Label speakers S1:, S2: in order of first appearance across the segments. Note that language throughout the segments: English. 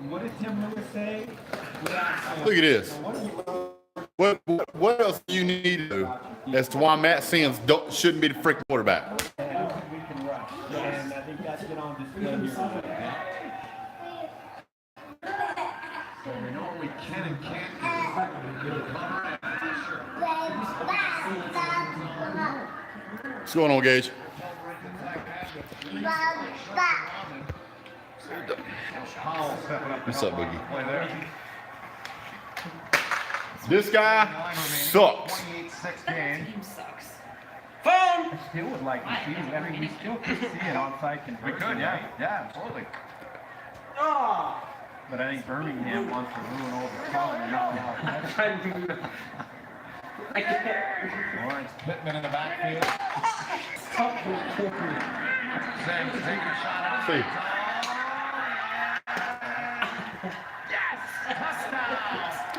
S1: What did Tim Lewis say?
S2: Look at this. What else do you need to do as to why Matt Sims shouldn't be the freaking quarterback?
S1: We can rush. And I think that's been on display here.
S3: So we know what we can and can't do.
S2: What's going on, Gage? What's up, Boogie? This guy sucks.
S3: 28-6 game.
S4: Team sucks.
S1: I still would like to see it. I mean, we still could see it onside conversion.
S3: We could, yeah. Yeah, absolutely.
S1: But I think Birmingham wants to ruin all the fun.
S3: Lawrence Pittman in the backfield. Sam's taking a shot out.
S2: See.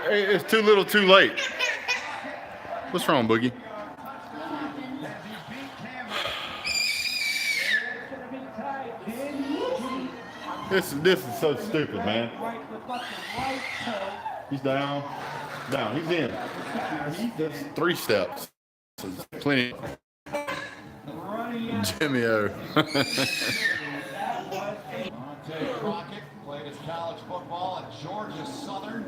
S2: Hey, it's too little, too late. What's wrong, Boogie? This is so stupid, man. He's down. Down. He's in. That's 3 steps. So plenty. Jimmy O.
S3: Crockett played his college football at Georgia Southern.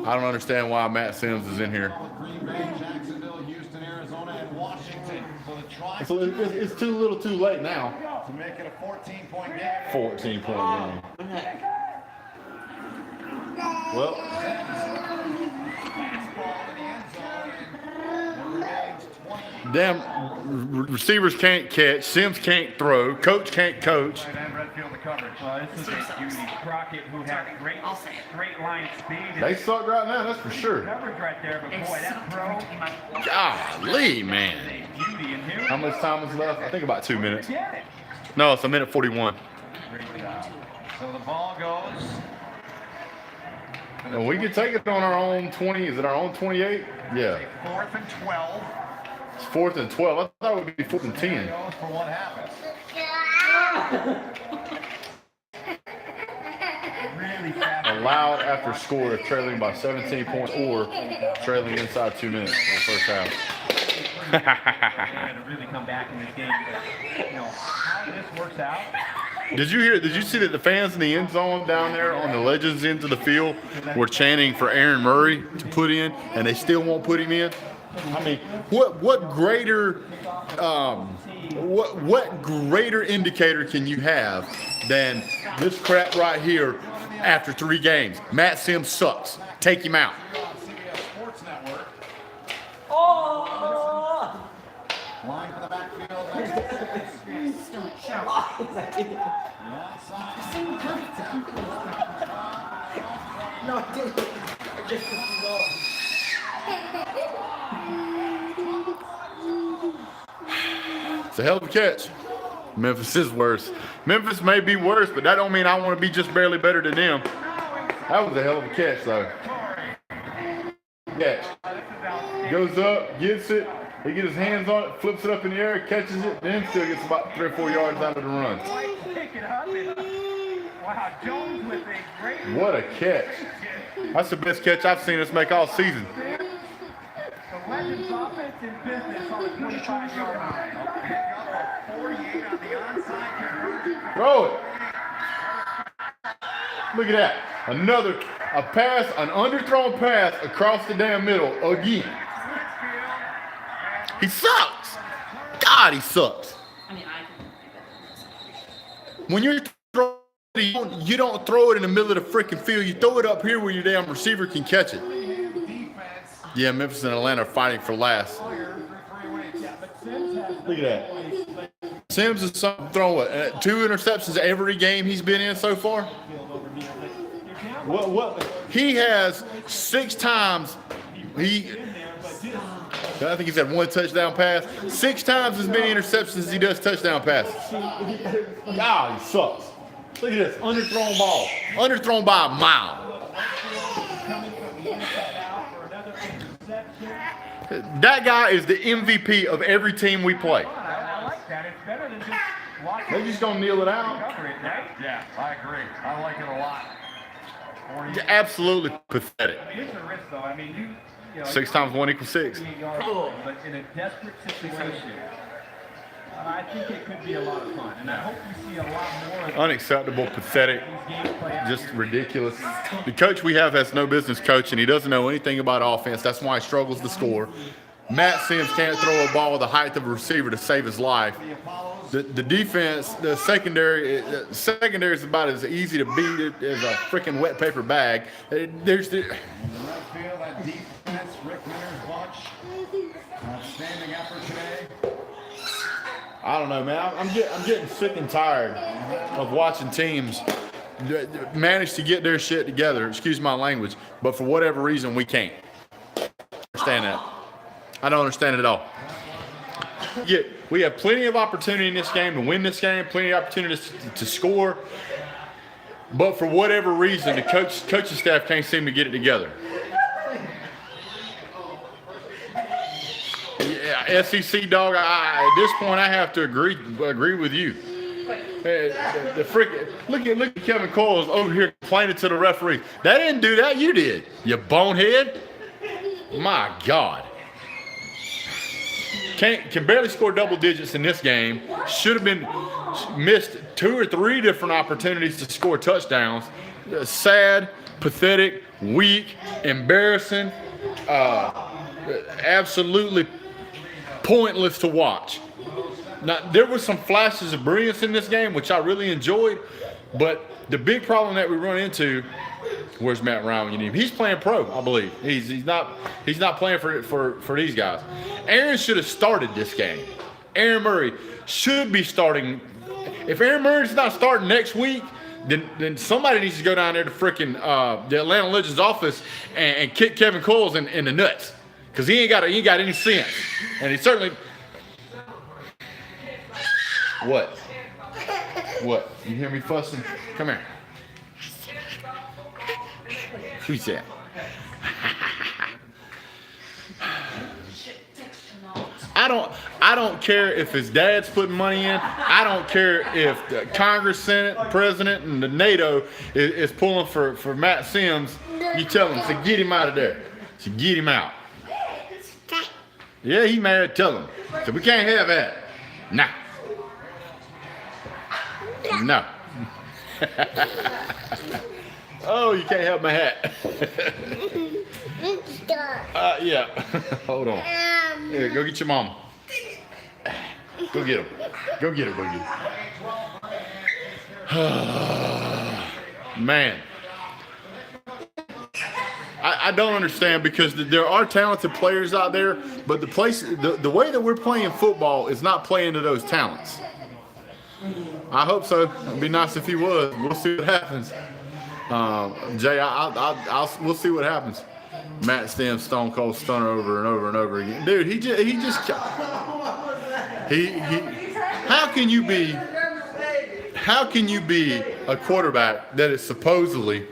S2: I don't understand why Matt Sims is in here.
S3: Green Bay, Jacksonville, Houston, Arizona, and Washington. So the try
S2: So it's too little, too late now.
S3: to make it a 14-point game.
S2: 14-point game. Well,
S3: Fastball in the end zone. And remains 20.
S2: damn receivers can't catch. Sims can't throw. Coach can't coach.
S3: And Redfield the coverage.
S1: This is a beauty. Crockett, who had great
S4: I'll say it.
S1: straight line speed.
S2: They suck right now, that's for sure.
S1: Coverage right there, but boy, that throw
S2: Golly,
S1: is
S2: man.
S1: a beauty. And here
S2: How much time is left? I think about 2 minutes.
S1: get it.
S2: No, it's 1:41.
S3: Great job. So the ball goes.
S2: And we can take it on our own 20. Is it our own 28? Yeah.
S3: 4th and 12.
S2: It's 4th and 12. I thought it would be 4th and 10.
S3: Goes for what happens.
S1: Really fast.
S2: Allowed after score if trailing by 17 points or trailing inside 2 minutes in the first half.
S1: They had to really come back in this game. But, how this works out.
S2: Did you see that the fans in the end zone down there on the Legends end of the field were chanting for Aaron Murray to put in, and they still won't put him in? I mean, what greater what greater indicator can you have than this crap right here after 3 games? Matt Sims sucks. Take him out.
S3: CBS Sports Network. Line for the backfield.
S4: No, I didn't. I just
S2: It's a hell of a catch. Memphis is worse. Memphis may be worse, but that don't mean I want to be just barely better than them. That was a hell of a catch, though. Catch. Goes up, gets it. He gets his hands on it, flips it up in the air, catches it, then still gets about 3 or 4 yards out of the run.
S1: Pick it up. Wow, Jones with a great.
S2: What a catch. That's the best catch I've seen us make all season.
S1: The Legends offense in business on the 25-yard line.
S3: Pick up a 48 on the onside conversion.
S2: Throw it. Look at that. A pass, an underthrown pass across the damn middle again. He sucks. God, he sucks.
S4: I mean, I can think of
S2: When you're throwing, you don't throw it in the middle of the freaking field. You throw it up here where your damn receiver can catch it. Yeah, Memphis and Atlanta are fighting for last. Look at that. Sims is throwing 2 interceptions every game he's been in so far. What? He has 6 times. I think he's had 1 touchdown pass. 6 times as many interceptions as he does touchdown passes. God, he sucks. Look at this. Underthrown ball. Underthrown by a mile. That guy is the MVP of every team we play.
S1: that. It's better than just watching.
S2: They're just gonna kneel it out.
S1: Cover it, right?
S3: Yeah, I agree. I like it a lot.
S2: Absolutely pathetic.
S1: Here's the risk, though. I mean, you know,
S2: 6 times 1 equals 6.
S1: 38 yards, but in a desperate situation, I think it could be a lot of fun. And I hope we see a lot more of
S2: Unacceptable, pathetic,
S1: these games play out.
S2: just ridiculous. The coach we have has no business coaching. He doesn't know anything about offense. That's why he struggles to score. Matt Sims can't throw a ball the height of a receiver to save his life. The defense, the secondary is about as easy to beat as a freaking wet paper bag. There's the,
S3: In right field, that defense, Rick Minner's bunch. Outstanding effort today.
S2: I don't know, man. I'm getting sick and tired of watching teams manage to get their shit together. Excuse my language, but for whatever reason we can't. Understand that? I don't understand it at all. Yeah, we have plenty of opportunity in this game to win this game, plenty of opportunities to score, but for whatever reason, the coaching staff can't seem to get it together. Yeah, SEC dog. At this point, I have to agree with you. The freaking look at Kevin Coles over here complaining to the referee. They didn't do that. You did. You bonehead. My God. Can barely score double digits in this game. Should have been missed 2 or 3 different opportunities to score touchdowns. Sad, pathetic, weak, embarrassing, absolutely pointless to watch. Now, there were some flashes of brilliance in this game, which I really enjoyed, but the big problem that we run into, where's Matt Ryan when you need him? He's playing pro, I believe. He's not playing for these guys. Aaron should have started this game. Aaron Murray should be starting. If Aaron Murray's not starting next week, then somebody needs to go down there to freaking the Atlanta Legends office and kick Kevin Coles in the nuts, because he ain't got any sense, and he certainly. What? What? You hear me fussing? Come here. Who's that? I don't care if his dad's putting money in. I don't care if the Congress, Senate, President, and the NATO is pulling for Matt Sims. You tell him to get him out of there. To get him out. Yeah, he mad. Tell him. So we can't have that. Nah. No. Oh, you can't have my hat. Yeah. Hold on. Here, go get your mama. Go get him. Go get her. Go get him. Man. I don't understand, because there are talented players out there, but the way that we're playing football is not playing to those talents. I hope so. It'd be nice if he was. We'll see what happens. Jay, we'll see what happens. Matt Sims, Stone Cold Stunner over and over and over again. Dude, he just how can you be a quarterback that is supposedly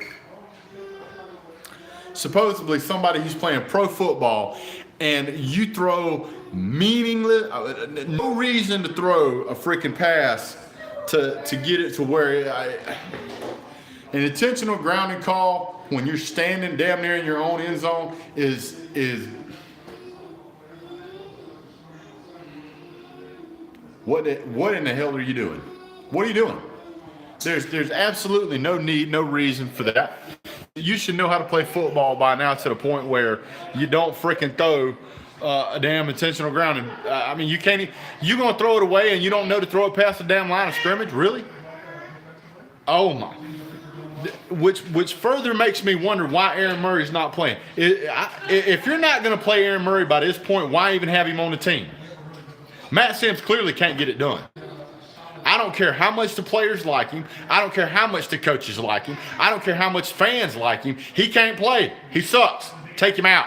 S2: somebody who's playing pro football, and you throw meaningless, no reason to throw a freaking pass to get it to where an intentional grounding call when you're standing damn near in your own end zone is what in the hell are you doing? What are you doing? There's absolutely no need, no reason for that. You should know how to play football by now, to the point where you don't freaking throw a damn intentional grounding. I mean, you gonna throw it away and you don't know to throw it past the damn line of scrimmage? Really? Oh my! Which further makes me wonder why Aaron Murray's not playing. If you're not gonna play Aaron Murray by this point, why even have him on the team? Matt Sims clearly can't get it done. I don't care how much the players like him. I don't care how much the coaches like him. I don't care how much fans like him. He can't play. He sucks. Take him out.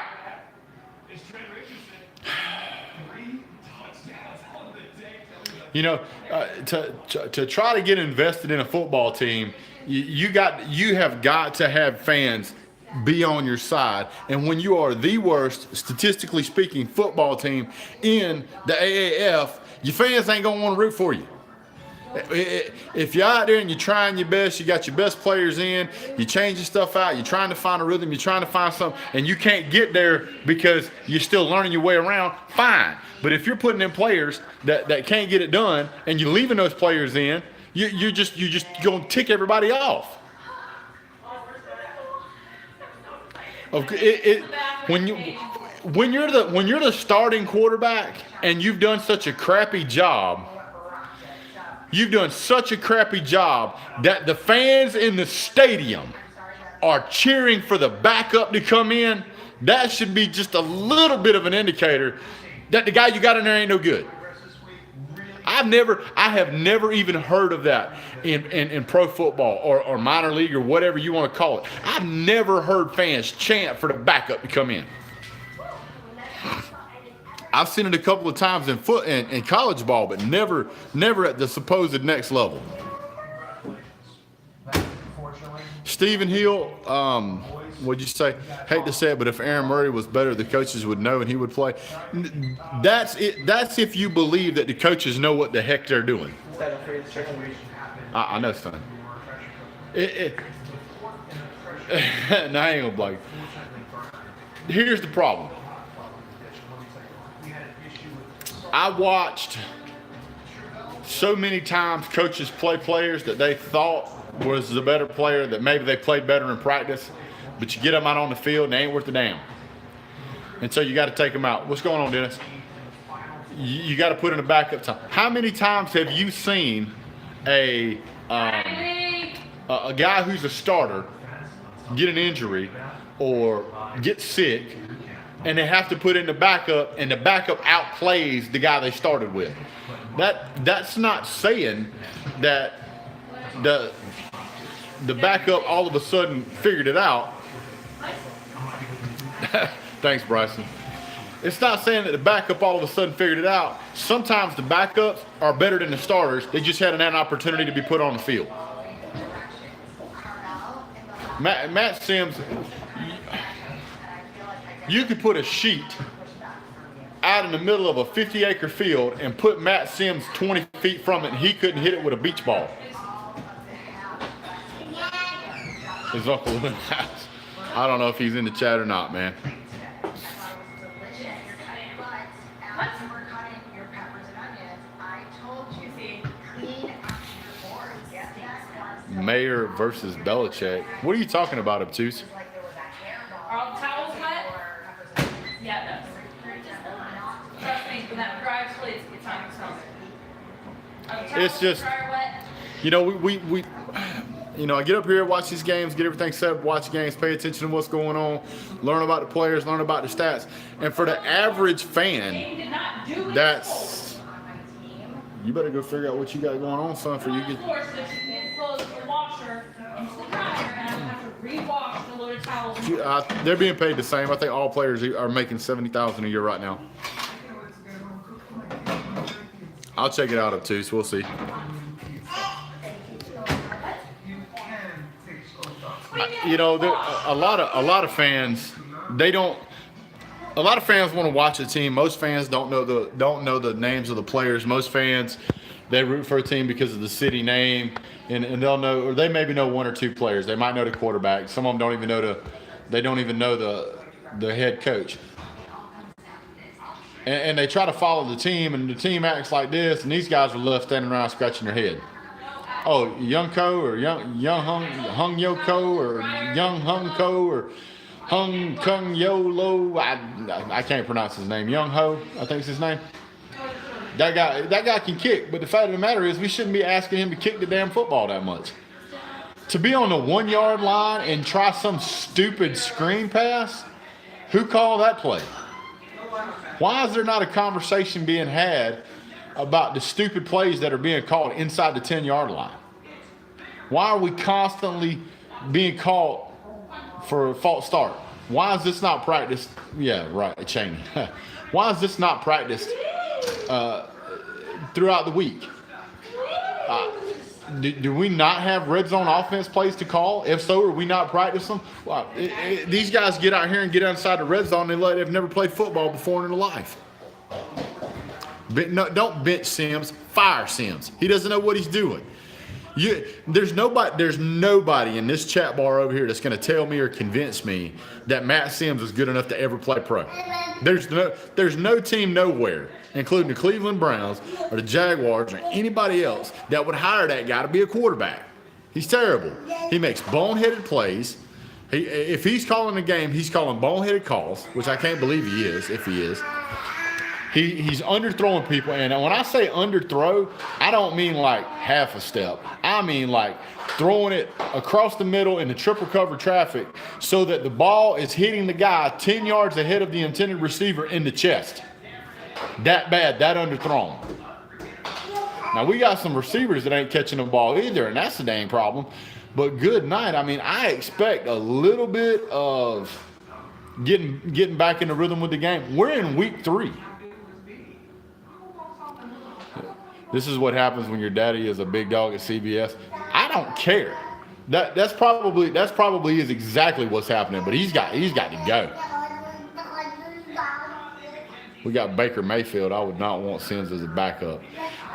S2: You know, to try to get invested in a football team, you have got to have fans be on your side. And when you are the worst, statistically speaking, football team in the AAF, your fans ain't gonna want to root for you. If you're out there and you're trying your best, you got your best players in, you're changing stuff out, you're trying to find a rhythm, you're trying to find something, and you can't get there because you're still learning your way around, fine. But if you're putting in players that can't get it done, and you're leaving those players in, you're just gonna tick everybody off. Okay, when you're the starting quarterback and you've done such a crappy job. You've done such a crappy job that the fans in the stadium are cheering for the backup to come in. That should be just a little bit of an indicator that the guy you got in there ain't no good. I have never even heard of that in pro football or minor league or whatever you want to call it. I've never heard fans chant for the backup to come in. I've seen it a couple of times in college ball, but never at the supposed next level. Stephen Hill, what'd you say? Hate to say it, but if Aaron Murray was better, the coaches would know and he would play. That's it. That's if you believe that the coaches know what the heck they're doing. I know, son. No, I ain't gonna blame. Here's the problem. I watched so many times coaches play players that they thought was the better player, that maybe they played better in practice, but you get them out on the field and they ain't worth a damn. And so you got to take them out. What's going on, Dennis? You got to put in a backup time. How many times have you seen a guy who's a starter get an injury or get sick, and they have to put in the backup, and the backup outplays the guy they started with? That's not saying that the backup all of a sudden figured it out. Thanks, Bryson. It's not saying that the backup all of a sudden figured it out. Sometimes the backups are better than the starters. They just hadn't had an opportunity to be put on the field. Matt Sims, you could put a sheet out in the middle of a 50-acre field and put Matt Sims 20 feet from it, and he couldn't hit it with a beach ball. His uncle in the house. I don't know if he's in the chat or not, man. Mayor versus Belichick. What are you talking about, Obtuse?
S5: Are all the towels wet? Yeah, it does. Trust me, when that dries, please, it's on its own.
S2: It's just, you know, we you know, I get up here, watch these games, get everything set up, watch the games, pay attention to what's going on, learn about the players, learn about the stats. And for the average fan, that's, you better go figure out what you got going on, son, for you get. They're being paid the same. I think all players are making $70,000 a year right now. I'll check it out up too, so we'll see. You know, a lot of fans, they don't. A lot of fans want to watch a team. Most fans don't know the names of the players. Most fans, they root for a team because of the city name, and they'll know, or they maybe know one or two players. They might know the quarterback. Some of them don't even know the head coach. And they try to follow the team, and the team acts like this, and these guys are left standing around scratching their head. Oh, Young Ko or Young Hung Yo Ko or Young Hung Ko or Hung Kung Yo Lo. I can't pronounce his name. Young Ho, I think is his name. That guy can kick, but the fact of the matter is we shouldn't be asking him to kick the damn football that much. To be on the 1 yard line and try some stupid screen pass, who called that play? Why is there not a conversation being had about the stupid plays that are being called inside the 10-yard line? Why are we constantly being called for a false start? Why is this not practiced? Yeah, right, Cheney. Why is this not practiced throughout the week? Do we not have red zone offense plays to call? If so, are we not practicing them? Well, these guys get out here and get inside the red zone. They've never played football before in their life. No, don't bench Sims. Fire Sims. He doesn't know what he's doing. There's nobody in this chat bar over here that's going to tell me or convince me that Matt Sims is good enough to ever play pro. There's no team nowhere, including the Cleveland Browns or the Jaguars or anybody else, that would hire that guy to be a quarterback. He's terrible. He makes boneheaded plays. If he's calling a game, he's calling boneheaded calls, which I can't believe he is, if he is. He's underthrowing people, and when I say underthrow, I don't mean like half a step. I mean like throwing it across the middle in the triple cover traffic so that the ball is hitting the guy 10 yards ahead of the intended receiver in the chest. That bad, that underthrown. Now, we got some receivers that ain't catching the ball either, and that's the dang problem. But good night. I mean, I expect a little bit of getting back in the rhythm with the game. We're in week 3. This is what happens when your daddy is a big dog at CBS. I don't care. That's probably is exactly what's happening. But he's got to go. We got Baker Mayfield. I would not want Sims as a backup.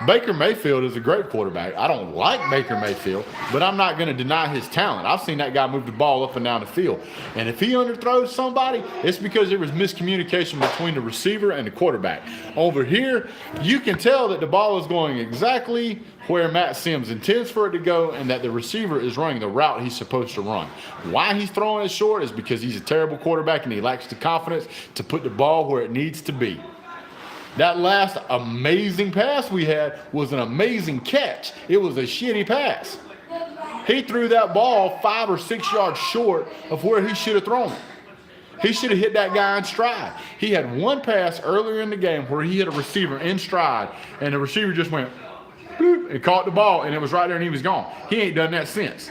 S2: Baker Mayfield is a great quarterback. I don't like Baker Mayfield, but I'm not going to deny his talent. I've seen that guy move the ball up and down the field. And if he underthrows somebody, it's because there was miscommunication between the receiver and the quarterback. Over here, you can tell that the ball is going exactly where Matt Sims intends for it to go, and that the receiver is running the route he's supposed to run. Why he's throwing it short is because he's a terrible quarterback and he lacks the confidence to put the ball where it needs to be. That last amazing pass we had was an amazing catch. It was a shitty pass. He threw that ball 5 or 6 yards short of where he should have thrown it. He should have hit that guy in stride. He had one pass earlier in the game where he hit a receiver in stride, and the receiver just went bloop, and caught the ball, and it was right there, and he was gone. He ain't done that since.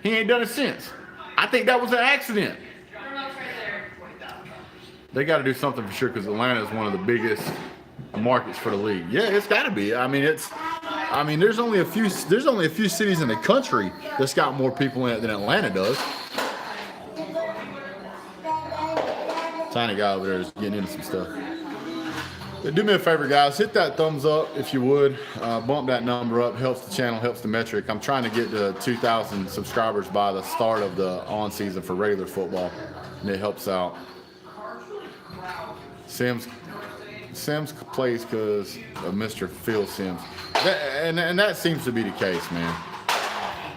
S2: He ain't done it since. I think that was an accident. They got to do something for sure, because Atlanta is one of the biggest markets for the league. Yeah, it's got to be. I mean, there's only a few cities in the country that's got more people in it than Atlanta does. Tiny guy over there is getting into some stuff. But do me a favor, guys. Hit that thumbs up if you would. Bump that number up. Helps the channel, helps the metric. I'm trying to get to 2,000 subscribers by the start of the on season for regular football, and it helps out. Sims plays because of Mr. Phil Sims, and that seems to be the case, man.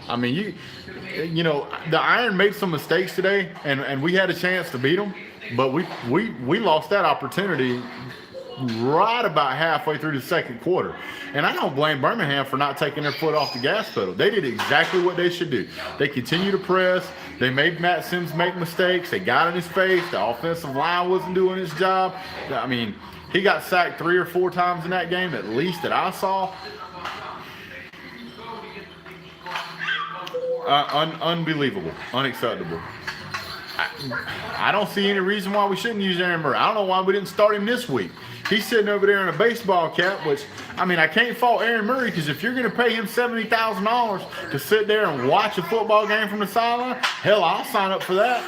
S2: I mean, you know, the Iron made some mistakes today, and we had a chance to beat them, but we lost that opportunity right about halfway through the second quarter. And I don't blame Birmingham for not taking their foot off the gas pedal. They did exactly what they should do. They continue to press. They made Matt Sims make mistakes. They got in his face. The offensive line wasn't doing its job. I mean, he got sacked 3 or 4 times in that game, at least that I saw. Unbelievable. Unacceptable. I don't see any reason why we shouldn't use Aaron Murray. I don't know why we didn't start him this week. He's sitting over there in a baseball cap, which, I mean, I can't fault Aaron Murray, because if you're going to pay him $70,000 to sit there and watch a football game from the sideline, hell, I'll sign up for that.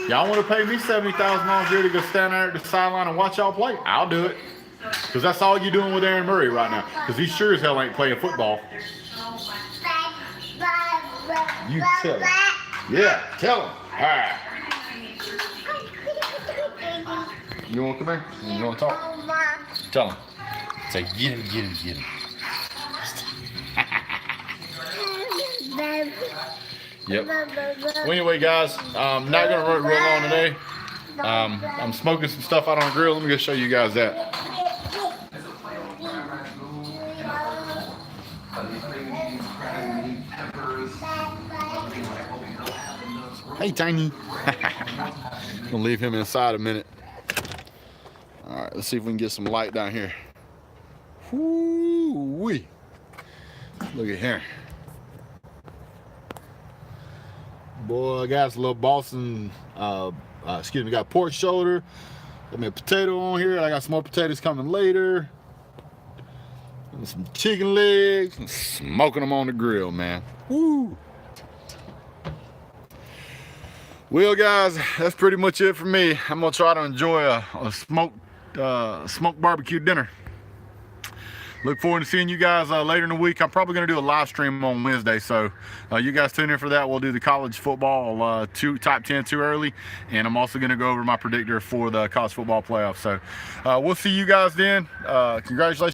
S2: Y'all want to pay me $70,000 a year to go stand there at the sideline and watch y'all play? I'll do it. Because that's all you're doing with Aaron Murray right now. Because he sure as hell ain't playing football. You tell him. Yeah, tell him. All right. You want to come here? You want to talk? Tell him. Say, get him. Yep. Well, anyway, guys, I'm not going to run real long today. I'm smoking some stuff out on the grill. Let me go show you guys that. Hey, Tiny. I'm gonna leave him inside a minute. All right, let's see if we can get some light down here. Whoo-wee. Look at here. Boy, I got a little Boston, got pork shoulder. Got me a potato on here. I got some more potatoes coming later. And some chicken legs. I'm smoking them on the grill, man. Woo. Well, guys, that's pretty much it for me. I'm gonna try to enjoy a smoked smoked barbecue dinner. Look forward to seeing you guys later in the week. I'm probably going to do a live stream on Wednesday, so you guys tune in for that. We'll do the college football top 10 too early, and I'm also going to go over my predictor for the college football playoffs. So we'll see you guys then. Congratulations.